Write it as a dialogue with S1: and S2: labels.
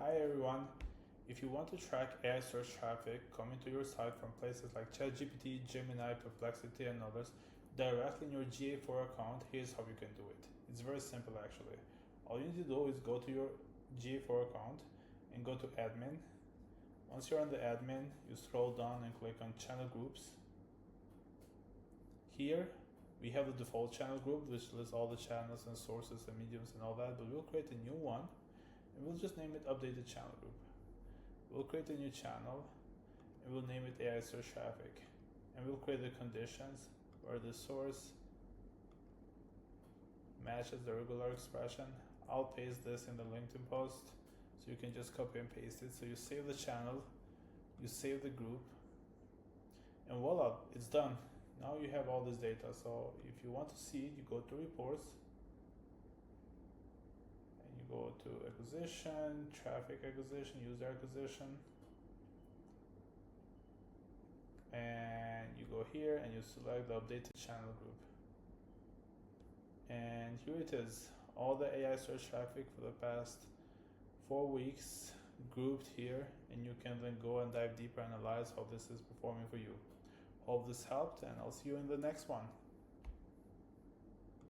S1: Hi everyone. If you want to track AI search traffic coming to your site from places like ChatGPT, Gemini, Perplexity, and others directly in your GA4 account, here's how you can do it. It's very simple actually. All you need to do is go to your GA4 account and go to admin. Once you're on the admin, you scroll down and click on channel groups. Here we have the default channel group which lists all the channels and sources and mediums and all that, but we'll create a new one and we'll just name it updated channel group. We'll create a new channel and we'll name it AI search traffic, and we'll create the conditions where the source matches the regular expression. I'll paste this in the LinkedIn post so you can just copy and paste it. So you save the channel, you save the group, and voila, it's done. Now you have all this data. So if you want to see it, you go to reports and you go to acquisition, traffic acquisition, user acquisition, and you go here and you select the updated channel group. And here it is, all the AI search traffic for the past 4 weeks grouped here, and you can then go and dive deeper and analyze how this is performing for you. Hope this helped, and I'll see you in the next one.